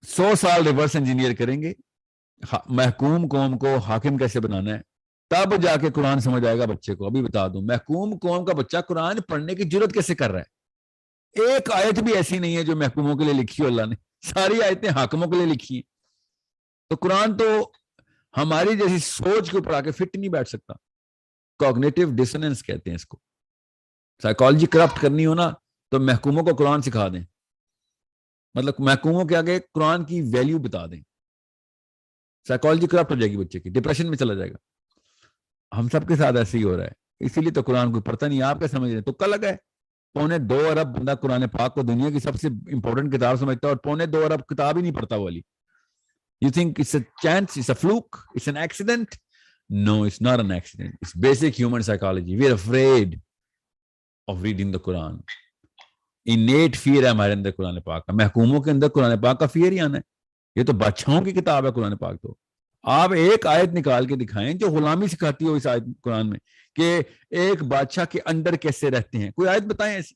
100 سال reverse engineer کریں گے محکوم قوم کو حاکم کیسے بنانا ہے, تب جا کے قرآن سمجھ آئے گا بچے کو. ابھی بتا دوں, محکوم قوم کا بچہ قرآن پڑھنے کی جرت کیسے کر رہا ہے؟ ایک آیت بھی ایسی نہیں ہے جو محکوموں کے لیے لکھی ہو اللہ نے, ساری آیتیں حاکموں کے لیے لکھی ہیں. تو قرآن تو ہماری جیسی سوچ کے اوپر آ کے فٹ نہیں بیٹھ سکتا. کوگنیٹو ڈسوننس کہتے ہیں اس کو. سائیکالوجی کرپٹ کرنی ہو نا تو محکوموں کو قرآن سکھا دیں, مطلب محکوموں کے آگے قرآن کی ویلیو بتا دیں. سائیکالوجی کرپٹ ہو جائے گی, بچے کی ڈپریشن میں چلا جائے گا. ہم سب کے ساتھ ایسے ہی ہو رہا ہے, اسی لیے تو قرآن کو پڑھتا نہیں. آپ کیا سمجھ رہے ہیں؟ تکا لگا ہے. 2.25 ارب بندہ قرآن پاک کو دنیا کی سب سے امپورٹنٹ کتاب سمجھتا ہے, اور 2.25 ارب کتاب ہی نہیں پڑھتا والی. You think it's a chance, it's a fluke, it's an accident? No, it's not an accident. It's basic human psychology. We are afraid of reading the Quran. Innate fear ہے ہمارے اندر قرآن پاک کا. محکوموں کے اندر قرآن پاک کا فیئر ہی آنا ہے. یہ تو بادشاہوں کی کتاب ہے قرآن پاک. تو آپ ایک آیت نکال کے دکھائیں جو غلامی سکھاتی ہو اس آیت قرآن میں, کہ ایک بادشاہ کے اندر کیسے رہتے ہیں. کوئی آیت بتائیں ایسی.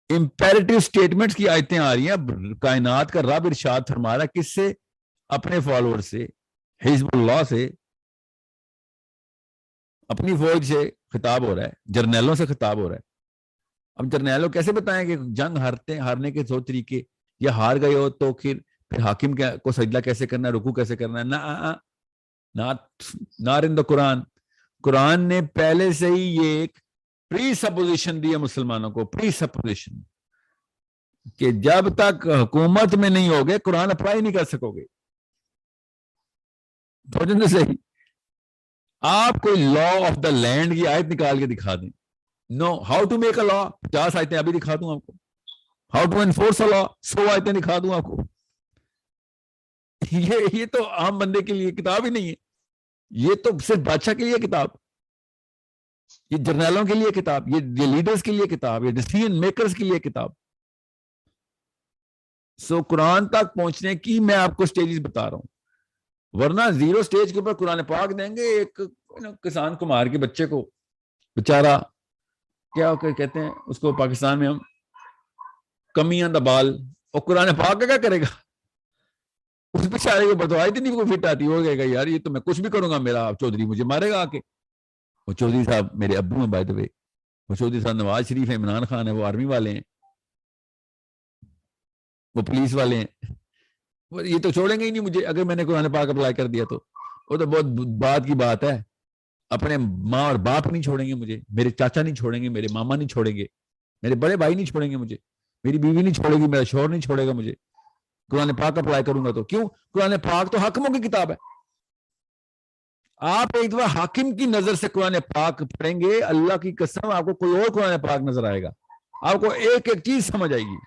امپیریٹو سٹیٹمنٹس کی آیتیں آ رہی ہیں. کائنات کا رب ارشاد فرما رہا ہے, کس سے؟ اپنے فالوور سے, حزب اللہ سے, اپنی فوج سے خطاب ہو رہا ہے, جرنیلوں سے خطاب ہو رہا ہے. اب جرنیلوں کیسے بتائیں کہ جنگ ہارنے کے 100 طریقے, یا ہار گئے ہو تو پھر حاکم کو سجدہ کیسے کرنا ہے, رکوع کیسے کرنا ہے؟ not in the قرآن. قرآن نے پہلے سے ہی یہ ایک پری سپوزیشن دی ہے مسلمانوں کو, پری سپوزیشن, کہ جب تک حکومت میں نہیں ہوگے قرآن اپلائی نہیں کر سکو گے. صحیح. آپ کوئی لا آف دا لینڈ کی آیت نکال کے دکھا دیں. نو, ہاؤ ٹو میک اے لا, 50 آیتیں ابھی دکھا دوں آپ کو. ہاؤ ٹو انفورس اے لا, 100 آیتیں دکھا دوں آپ کو. یہ تو عام بندے کے لیے کتاب ہی نہیں ہے. یہ تو صرف بادشاہ کے لیے کتاب, یہ جرنیلوں کے لیے کتاب, یہ لیڈرز کے لیے کتاب, یہ ڈیسیژن میکرز کے لیے کتاب. سو قرآن تک پہنچنے کی میں آپ کو سٹیجز بتا رہا ہوں, ورنہ 0 سٹیج کے اوپر قرآن پاک دیں گے ایک کسان کمار کے بچے کو, بیچارہ کیا کہتے ہیں اس کو پاکستان میں ہم, کمیاں دا بال, اور قرآن پاک کا کیا کرے گا؟ اس بیچارے کو بتوائی تھی نہیں کوئی فٹ آتی, ہو گئے گا یار یہ تو میں کچھ بھی کروں گا, میرا چودھری مجھے مارے گا آ کے. وہ چودھری صاحب میرے ابو ہیں بائی دا وے, وہ چودھری صاحب نواز شریف ہے, عمران خان ہے, وہ آرمی والے ہیں, وہ پولیس والے ہیں. یہ تو چھوڑیں گے ہی نہیں مجھے اگر میں نے قرآن پاک اپلائی کر دیا تو. وہ تو بہت بات کی بات ہے. اپنے ماں اور باپ نہیں چھوڑیں گے مجھے, میرے چاچا نہیں چھوڑیں گے, میرے ماما نہیں چھوڑیں گے, میرے بڑے بھائی نہیں چھوڑیں گے مجھے, میری بیوی نہیں چھوڑے گی, میرا شوہر نہیں چھوڑے گا مجھے. قرآن پاک اپلائی کروں گا تو کیوں؟ قرآن پاک تو حاکموں کی کتاب ہے. آپ ایک دفعہ حاکم کی نظر سے قرآن پاک پڑھیں گے, اللہ کی قسم آپ کو کوئی اور قرآن پاک نظر آئے گا. آپ کو ایک ایک چیز سمجھ آئے گی.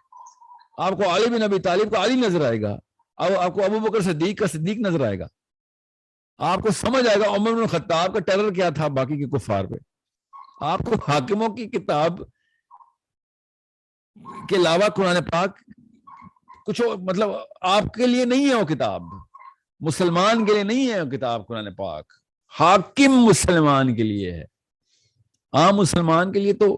آپ کو علی بن ابی طالب کا علی نظر آئے گا, آپ کو ابو بکر صدیق کا صدیق نظر آئے گا. آپ کو سمجھ آئے گا عمر بن خطاب کا ٹیرر کیا تھا باقی کے کفار پہ. آپ کو حاکموں کی کتاب کے علاوہ قرآن پاک کچھ مطلب آپ کے لیے نہیں ہے وہ کتاب, مسلمان کے لیے نہیں ہے وہ کتاب. قرآن پاک حاکم مسلمان کے لیے ہے, عام مسلمان کے لیے تو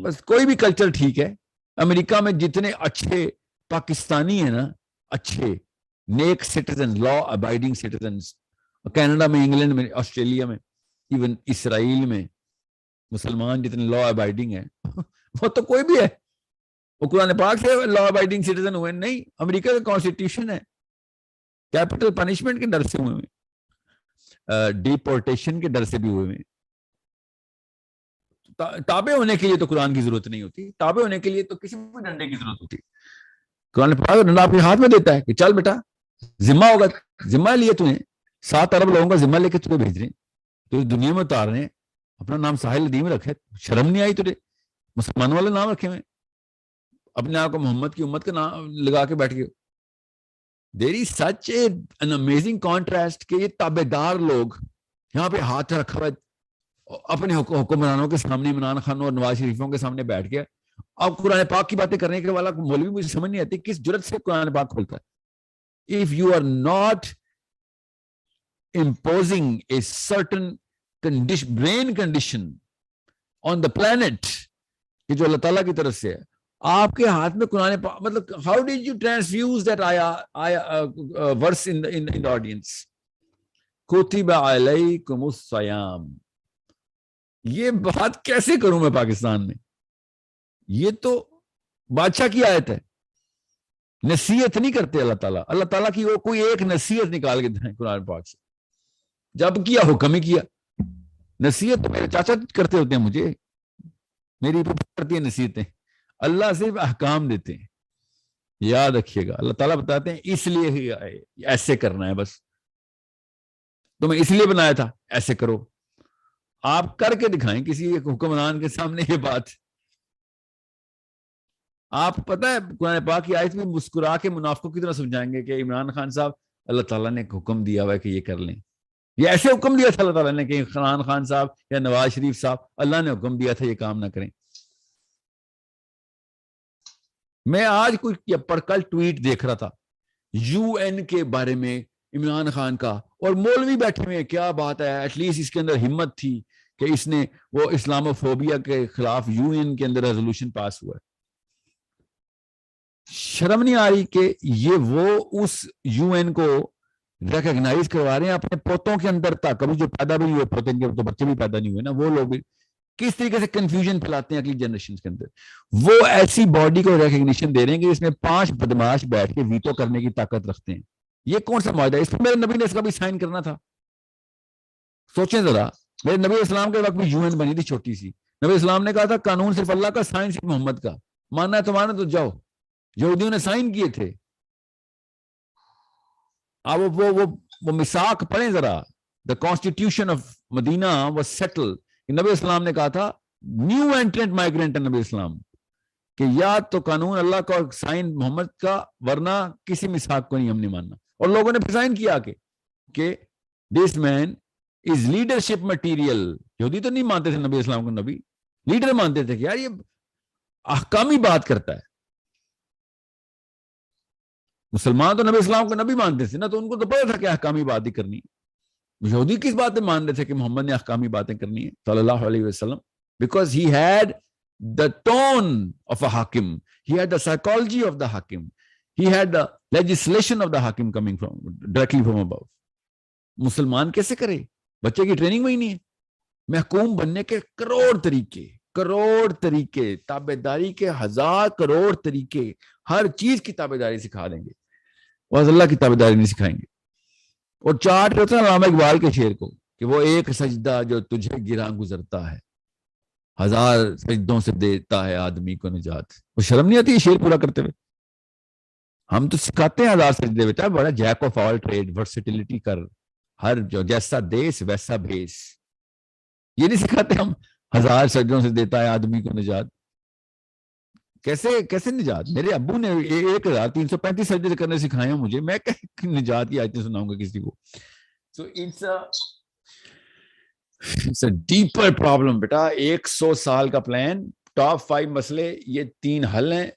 بس کوئی بھی کلچر ٹھیک ہے. امریکہ میں جتنے اچھے پاکستانی ہیں نا, اچھے نیک citizen, law abiding citizens, Canada میں, انگلینڈ میں, آسٹریلیا میں, ایون اسرائیل میں مسلمان جتنے لا ابائڈنگ ہیں وہ تو کوئی بھی ہے, وہ قرآن پاک سے لا ابائڈنگ سٹیزن ہوئے نہیں. امریکہ کا کانسٹیٹیوشن ہے, کیپٹل پنشمنٹ کے ڈر سے ہوئے ہیں, ڈیپورٹیشن کے ڈر سے بھی ہوئے ہیں. تابع ہونے کے لیے تو قرآن کی ضرورت نہیں ہوتی, تابع ہونے کے لیے تو کسی بھی ڈنڈے کی ضرورت ہوتی. قرآن پاک ڈنڈا اپنے ہاتھ میں دیتا ہے کہ چل بیٹا ذمہ ہوگا, ذمہ لیے تُونے 7 ارب لوگوں کا ذمہ لے کے تجھے بھیج رہے ہیں, تو دنیا میں اتار رہے ہیں. اپنا نام ساحل ندیم رکھے, شرم نہیں آئی تجھے؟ مسلمانوں والے نام رکھے ہوئے, اپنے آپ کو محمد کی امت کا نام لگا کے بیٹھ گئے. دیر از سچ این امیزنگ کانٹراسٹ کہ یہ تابع دار لوگ یہاں پہ ہاتھ رکھا ہوا اپنے حکمرانوں کے سامنے, عمران خان اور نواز شریفوں کے سامنے بیٹھ گیا. اب قرآن پاک کی باتیں کرنے کے والا مولوی مجھے سمجھ نہیں آتی کس جرت سے قرآن پاک کھولتا ہے. If you are not imposing a certain brain condition on the planet کہ جو اللہ تعالیٰ کی طرف سے ہے, آپ کے ہاتھ میں قرآن پاک, مطلب how did you transfuse that verse in audience, کتب علیکم الصیام. یہ بات کیسے کروں میں پاکستان میں؟ یہ تو بادشاہ کی آیت ہے, نصیحت نہیں کرتے اللہ تعالیٰ. اللہ تعالیٰ کی وہ کوئی ایک نصیحت نکال کے دیں قرآن پاک سے, جب کیا حکم ہی کیا. نصیحت تو میرے چاچا کرتے ہوتے ہیں, مجھے میری کرتی ہیں نصیحتیں, اللہ صرف احکام دیتے ہیں. یاد رکھیے گا, اللہ تعالیٰ بتاتے ہیں اس لیے ہی ایسے کرنا ہے, بس تمہیں اس لیے بنایا تھا ایسے کرو. آپ کر کے دکھائیں کسی ایک حکمران کے سامنے یہ بات. آپ پتہ ہے قرآن پاک کی آیت میں مسکرا کے منافقوں کی طرح سمجھائیں گے کہ عمران خان صاحب اللہ تعالیٰ نے ایک حکم دیا ہوا ہے کہ یہ کر لیں. یہ ایسے حکم دیا تھا اللہ تعالیٰ نے کہ عمران خان صاحب یا نواز شریف صاحب, اللہ نے حکم دیا تھا یہ کام نہ کریں. میں آج کوئی پر کل ٹویٹ دیکھ رہا تھا یو این کے بارے میں عمران خان کا, اور مولوی بیٹھے ہوئے, کیا بات ہے, ایٹ لیسٹ اس کے اندر ہمت تھی کہ اس نے وہ اسلامو فوبیا کے خلاف یو این کے اندر ریزولوشن پاس ہوا ہے. شرم نہیں آ رہی کہ یہ وہ اس یو این کو ریکگنائز کروا رہے ہیں اپنے پوتوں کے اندر تک, ابھی جو پیدا بھی ہوئے پوتے, تو بچے بھی پیدا نہیں ہوئے نا, وہ لوگ بھی کس طریقے سے کنفیوژن پھیلاتے ہیں اگلی جنریشن کے اندر. وہ ایسی باڈی کو ریکگنیشن دے رہے ہیں کہ اس میں 5 بدماش بیٹھ کے ویٹو کرنے کی طاقت رکھتے ہیں. یہ کون سا معاہدہ ہے؟ اس پہ میرے نبی نے اس کا بھی سائن کرنا تھا. سوچیں ذرا, میرے نبی اسلام کے وقت بھی یو این بنی تھی چھوٹی سی. نبی اسلام نے کہا تھا قانون صرف اللہ کا, سائن صرف محمد کا. ماننا ہے تو ماننا, تو جاؤ. یہودیوں نے سائن کیے تھے. اب وہ میثاق پڑھیں ذرا. The constitution of Medina was settled. نبی اسلام نے کہا تھا نیو اینٹرنٹ مائیگرینٹ نبی اسلام, کہ یا تو قانون اللہ کا اور سائن محمد کا, ورنہ کسی میثاق کو نہیں ہم نے ماننا. اور لوگوں نے سائن کیا کہ دس مین از لیڈرشپ مٹیریل. یہودی تو نہیں مانتے تھے نبی اسلام کو نبی, لیڈر مانتے تھے کہ یار یہ احکامی بات کرتا ہے. مسلمان تو نبی اسلام کو نبی مانتے تھے نا, تو ان کو تو پتا تھا کہ احکامی بات ہی کرنی ہے. یہودی کس باتیں مان رہے تھے کہ محمد نے احکامی باتیں کرنی ہے صلی اللہ علیہ وسلم, because he had the tone of a hakim, he had the psychology of the hakim, he had the legislation of the hakim coming from directly from above. مسلمان کیسے کرے؟ بچے کی ٹریننگ وہی نہیں ہے. محکوم بننے کے کروڑ طریقے, تابعداری کے 1000 کروڑ طریقے, ہر چیز کی تابعداری سکھا دیں گے, اور اللہ کی تابعداری نہیں سکھائیں گے. اور چارٹ ہوتا ہے علامہ اقبال کے شعر کو کہ وہ ایک سجدہ جو تجھے گراں گزرتا ہے, 1000 سجدوں سے دیتا ہے آدمی کو نجات. وہ شرم نہیں آتی یہ شعر پورا کرتے ہوئے؟ ہم تو سکھاتے ہیں 1000 سجدے, بیٹا بڑا jack of all trade, versatility کر, ہر جو جیسا دیس ویسا بھیس. یہ نہیں سکھاتے ہم 1000 سجدوں سے دیتا ہے آدمی کو نجات. کیسے نجات؟ میرے ابو نے 1335 سجدے کرنے سکھائے ہیں مجھے, میں نجات کی آیتیں سناؤں گا کسی کو؟ So it's a deeper problem بیٹا. 100 سال کا پلان, ٹاپ 5 مسئلے, یہ 3 حل ہیں.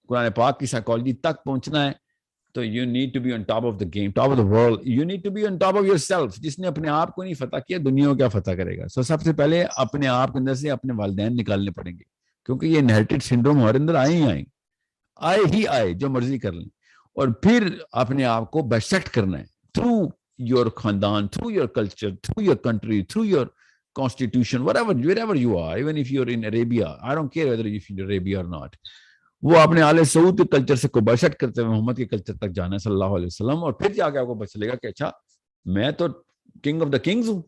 قرآن پاک کی سائیکالوجی تک پہنچنا ہے تو you need to be on top of the game, top of the world. You need to be on top of yourself. جس نے اپنے آپ کو نہیں فتح کیا, دنیا کو کیا فتح کرے گا؟ سب سے پہلے اپنے آپ کے اندر سے اپنے والدین نکالنے پڑیں گے, کیونکہ یہ انہیریٹڈ سنڈروم ہمارے اندر آئے, جو مرضی کر لیں. اور پھر اپنے آپ کو بیسیکٹ کرنا ہے تھرو your خاندان, through your culture, through your country, through your constitution, wherever you are, even if you're in Arabia, I don't care whether you're in Arabia or not. وہ اپنے آل سعود کے کلچر سے کو برسٹ کرتے ہوئے محمد کے کلچر تک جانا ہے صلی اللہ علیہ وسلم, اور پھر جا کے آپ کو پتہ چلے گا کہ اچھا میں تو کنگ آف دا کنگز ہوں.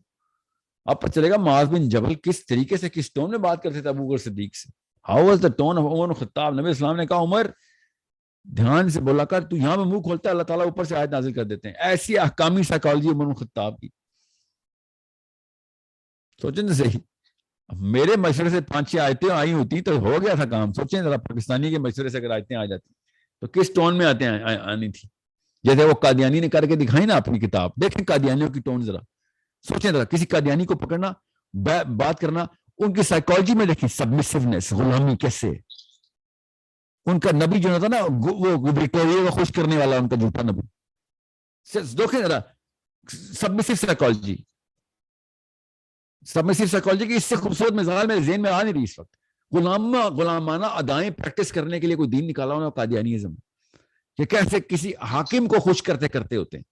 اب پتہ چلے گا معاذ بن جبل کس طریقے سے, کس ٹون میں بات کرتے تھے ابو بکر صدیق سے. How was the tone of Umar Khattab. نبی اسلام نے کہا عمر دھیان سے بولا کر, تو یہاں میں منہ کھولتا ہے اللہ تعالیٰ اوپر سے آیت نازل کر دیتے ہیں. ایسی احکامی سائیکالوجی عمر خطاب کی. سوچیں تو صحیح, میرے مشورے سے 5-6 آیتیں آئی ہوتی تو ہو گیا تھا کام. سوچیں ذرا, پاکستانی کے مشورے سے اگر آیتیں آ جاتی تو کس ٹون میں آنی تھی. جیسے وہ قادیانی نے کر کے دکھائی نا اپنی کتاب, دیکھیں قادیانیوں کی ٹون ذرا. سوچیں ذرا, کسی قادیانی کو پکڑنا, بات کرنا, ان کی سائیکالوجی میں دیکھیں, سبمسیونیس, غلامی کیسے. ان کا نبی جو تھا نا, وہ وکٹوریا کو خوش کرنے والا ان کا جھوٹا نبی. دیکھیں ذرا سبمسیو سائیکالوجی کی اس سے خوبصورت مثال میرے ذہن میں آ نہیں رہی اس وقت. غلامانہ ادائیں پریکٹس کرنے کے لیے کوئی دین نکالا ہونا قادیانیزم، کہ کیسے کسی حاکم کو خوش کرتے کرتے ہوتے ہیں.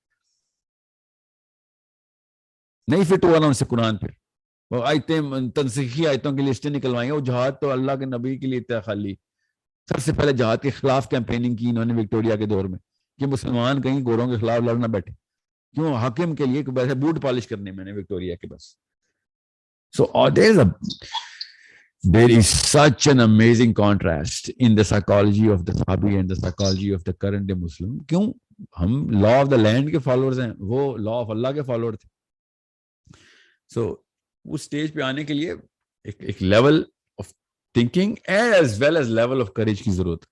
نہیں فٹ ہوا نا ان سے قرآن پھر، وہ آیتیں تنسیخی آیتوں کی لسٹیں نکلوائی ہیں. وہ جہاد تو اللہ کے نبی کے لیے تھا خالی. سب سے پہلے جہاد کے خلاف کیمپیننگ کی انہوں نے وکٹوریا کے دور میں، کہ مسلمان کہیں گوروں کے خلاف لڑنا بیٹھے. کیوں؟ حاکم کے لیے ویسے بوٹ پالش کرنے میں نے وکٹوریا کے بس. So there is such an amazing contrast in the psychology of the Sahabi and the psychology of the current day Muslim. کیوں؟ ہم لا آف دا لینڈ کے فالوورز ہیں، وہ لا آف اللہ کے فالوور تھے. سو اس اسٹیج پہ آنے کے لیے ایک level of thinking as well as level of courage کی ضرورت ہے.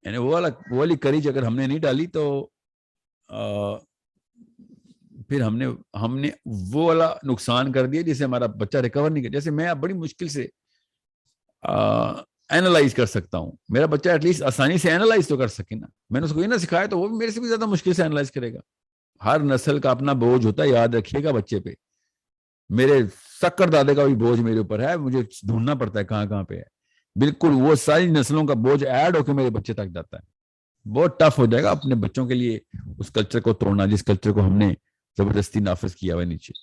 یعنی وہ والی کریج اگر ہم نے نہیں ڈالی تو پھر ہم نے وہ والا نقصان کر دیا جسے ہمارا بچہ ریکور نہیں کر. جیسے میں اب بڑی مشکل سے اینالائز کر سکتا ہوں، میرا بچہ ایٹ لیسٹ آسانی سے اینالائز تو کر سکے نا. میں نے اس کو یہ نہ سکھایا تو وہ بھی میرے سے بھی زیادہ مشکل سے اینالائز کرے گا. ہر نسل کا اپنا بوجھ ہوتا ہے، یاد رکھیے گا بچے پہ. میرے سکر دادے کا بھی بوجھ میرے اوپر ہے، مجھے ڈھونڈنا پڑتا ہے کہاں پہ ہے. بالکل وہ ساری نسلوں کا بوجھ ایڈ ہو کے میرے بچے تک جاتا ہے. بہت ٹف ہو جائے گا اپنے بچوں کے لیے اس کلچر کو توڑنا جس کلچر کو ہم نے زبردستی نافذ کیا ہوا نیچے.